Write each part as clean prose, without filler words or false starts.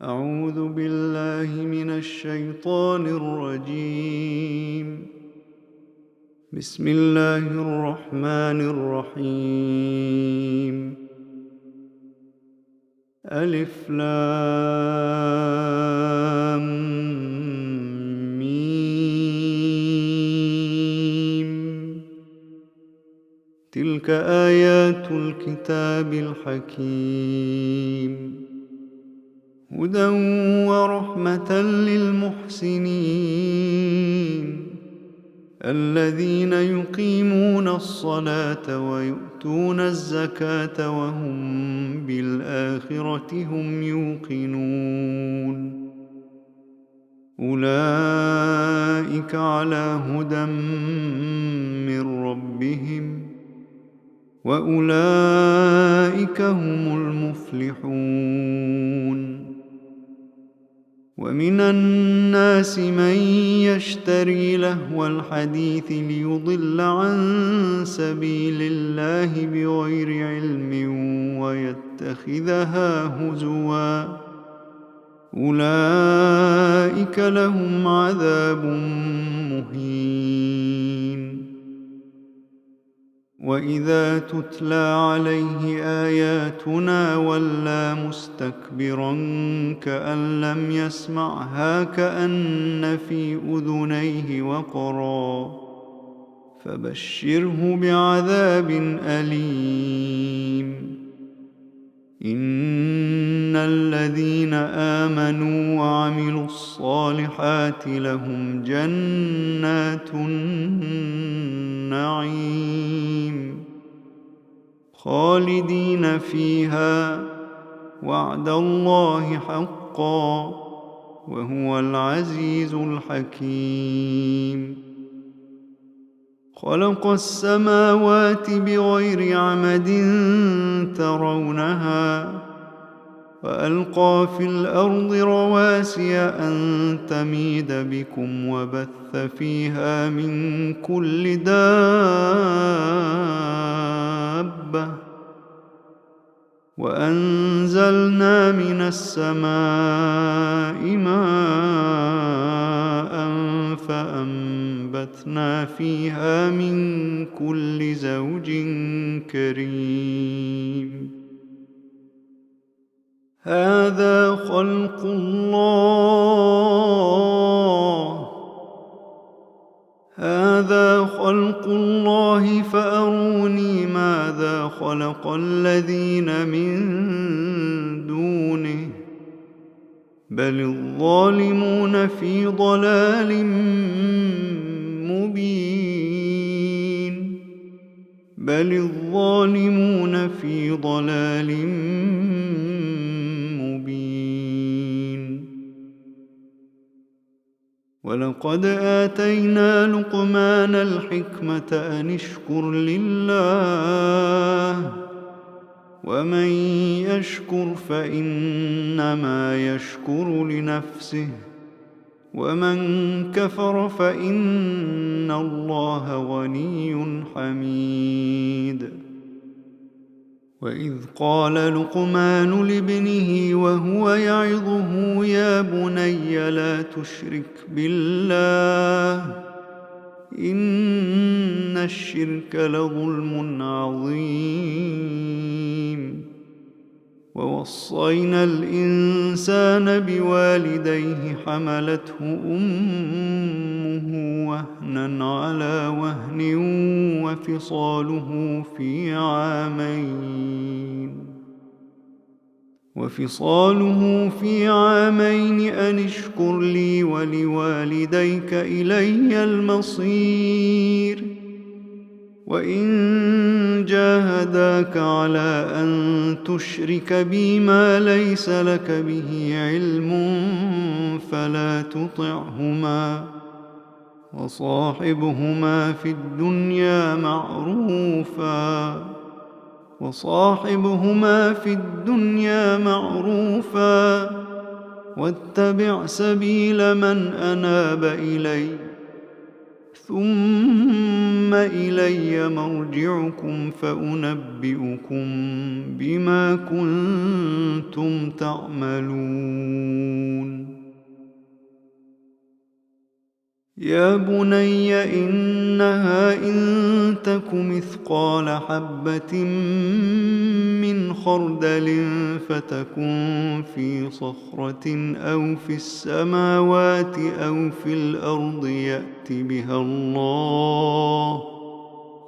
أعوذ بالله من الشيطان الرجيم. بسم الله الرحمن الرحيم. ألف لام ميم. تلك آيات الكتاب الحكيم، هدى ورحمة للمحسنين الذين يقيمون الصلاة ويؤتون الزكاة وهم بالآخرة هم يوقنون. أولئك على هدى من ربهم وأولئك هم المفلحون. ومن الناس من يشتري لهو الحديث ليضل عن سبيل الله بغير علم ويتخذها هزوا، أولئك لهم عذاب مهين. وإذا تتلى عليه آياتنا ولى مستكبرا كأن لم يسمعها كأن في أذنيه وقرا، فبشره بعذاب أليم. إن الذين آمنوا وعملوا الصالحات لهم جنات النعيم خالدين فيها، وعد الله حقا، وهو العزيز الحكيم. خلق السماوات بغير عمد ترونها، وألقى في الأرض رواسي أن تميد بكم وبث فيها من كل دابة، وأنزلنا من السماء ماء فأنبتنا فيها من كل زوج كريم. هذا خلق الله فأروني ماذا خلق الذين من دونه، بل الظالمون في ضلال مبين. ولقد آتينا لقمان الحكمة أن اشكر لله، ومن يشكر فإنما يشكر لنفسه، ومن كفر فإن الله غني حميد. وإذ قال لقمان لابنه وهو يعظه يا بني لا تشرك بالله إن الشرك لظلم عظيم. ووصينا الإنسان بوالديه حملته أمه وهنا على وهن وفصاله في عامين أن اشكر لي ولوالديك إلي المصير. وإن جاهداك على أن تشرك بي ما ليس لك به علم فلا تطعهما، وصاحبهما في الدنيا معروفا، واتبع سبيل من أناب إلي، ثم إلي مرجعكم فأنبئكم بما كنتم تعملون. يا بني إنها إن تك مثقال حبة من خردل فتكن في صخرة أو في السماوات أو في الأرض يأت بها الله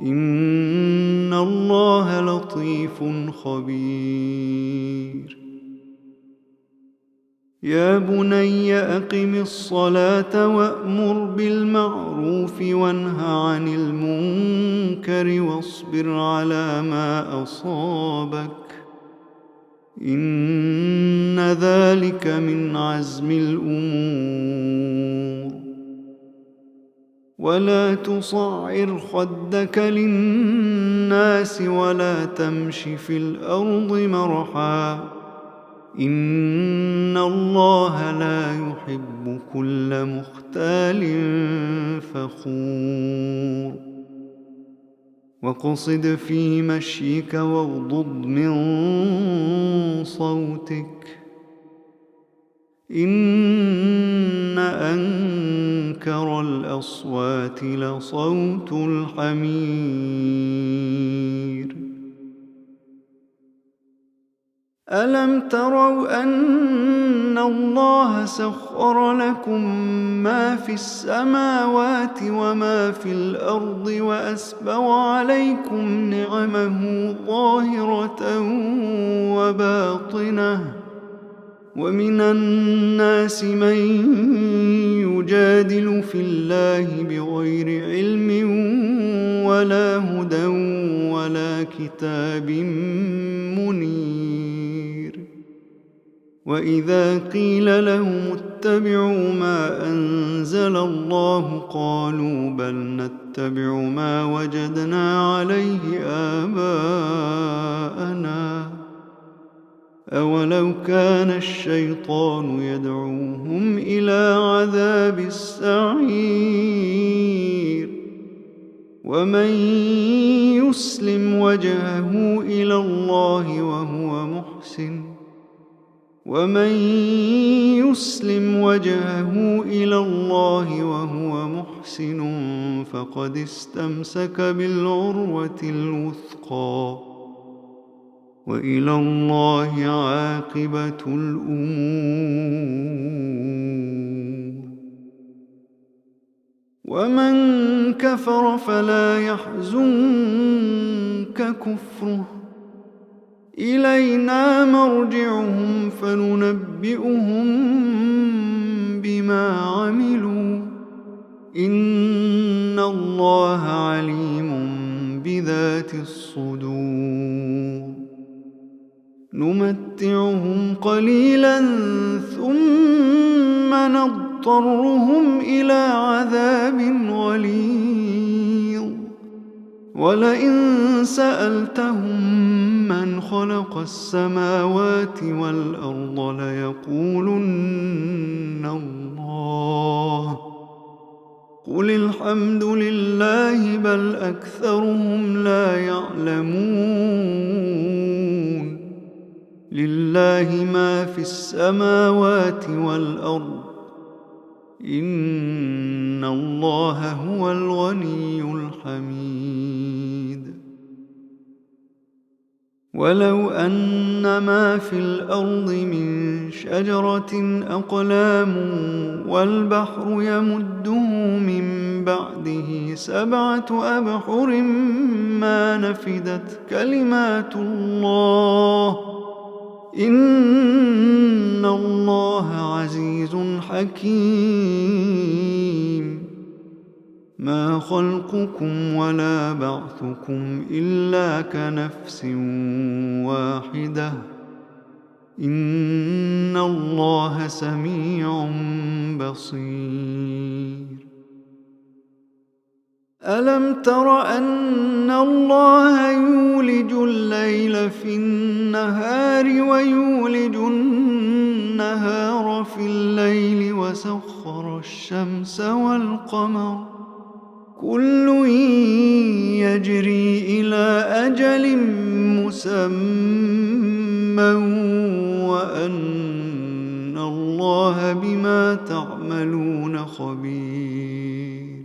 إن الله لطيف خبير. يا بني أقم الصلاة وأمر بالمعروف وانه عن المنكر واصبر على ما أصابك إن ذلك من عزم الأمور. ولا تصعر خدك للناس ولا تمش في الأرض مرحا إن الله لا يحب كل مختال فخور. واقصد في مشيك واغضض من صوتك إن أنكر الأصوات لصوت الحمير. ألم تروا أن الله سخر لكم ما في السماوات وما في الأرض وأسبغ عليكم نعمه ظاهرة وباطنة ومن الناس من يجادل في الله بغير علم ولا هدى ولا كتاب منير. وإذا قيل لهم اتبعوا ما أنزل الله قالوا بل نتبع ما وجدنا عليه آباءنا أولو كان الشيطان يدعوهم إلى عذاب السعير. ومن يسلم وجهه إلى الله وهو محسن فقد استمسك بالعروة الوثقى وإلى الله عاقبة الأمور. ومن كفر فلا يحزنك كفره إلينا مرجعهم فننبئهم بما عملوا إن الله عليم بذات الصدور. نمتعهم قليلا ثم نضطرهم إلى عذاب غليظ. ولئن سألتهم من خلق السماوات والأرض ليقولن الله قل الحمد لله بل أكثرهم لا يعلمون. لله ما في السماوات والأرض إن الله هو الغني الحميد. ولو أن ما في الأرض من شجرة أقلام والبحر يمده من بعده 7 أبحر ما نفدت كلمات الله إن الله عزيز حكيم. ما خلقكم ولا بعثكم إلا كنفس واحدة إن الله سميع بصير. ألم تر أن الله يولج الليل في النهار ويولج النهار في الليل وسخر الشمس والقمر كل يجري إلى أجل مسمى وأن الله بما تعملون خبير.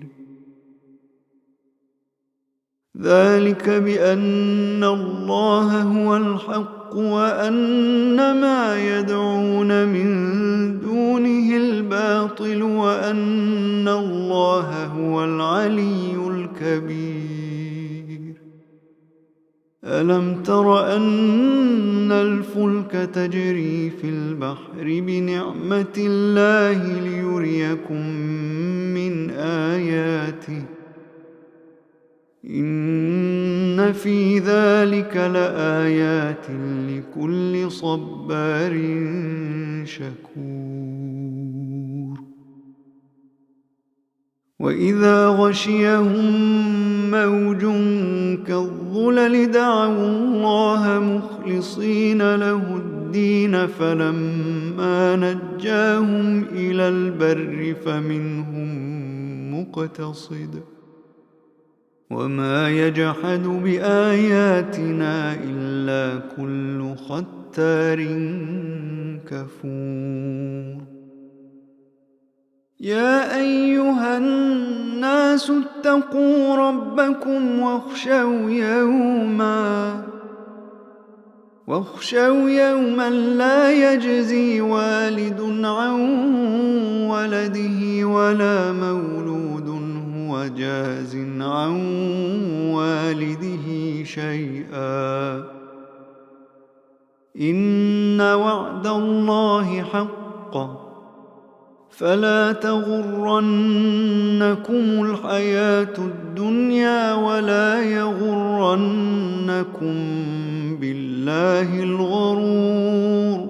ذلك بأن الله هو الحق وأن ما يدعون من دونه الباطل وأن الله هو العلي الكبير. ألم تر أن الفلك تجري في البحر بنعمة الله ليريكم من آياته إن في ذلك لآيات لكل صبار شكور. وإذا غشيهم موج كالظلل دعوا الله مخلصين له الدين فلما نجاهم إلى البر فمنهم مقتصد وما يجحد بآياتنا إلا كل ختار كفور. يا أيها الناس اتقوا ربكم واخشوا يوما لا يجزي والد عن ولده ولا مولود هو جاز عن والده شيئا إن وعد الله حق فلا تغرنكم الحياة الدنيا ولا يغرنكم بالله الغرور.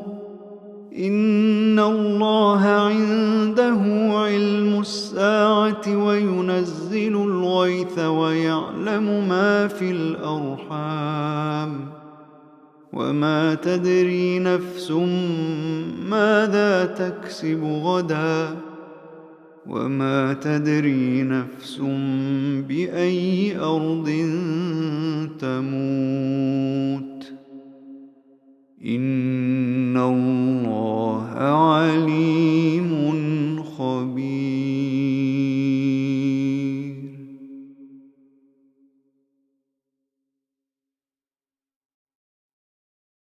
إن الله عنده علم الساعة وينزل الغيث ويعلم ما في الأرحام وما تدري نفس ماذا تكسب غدا وما تدري نفس بأي أرض تموت. إن الله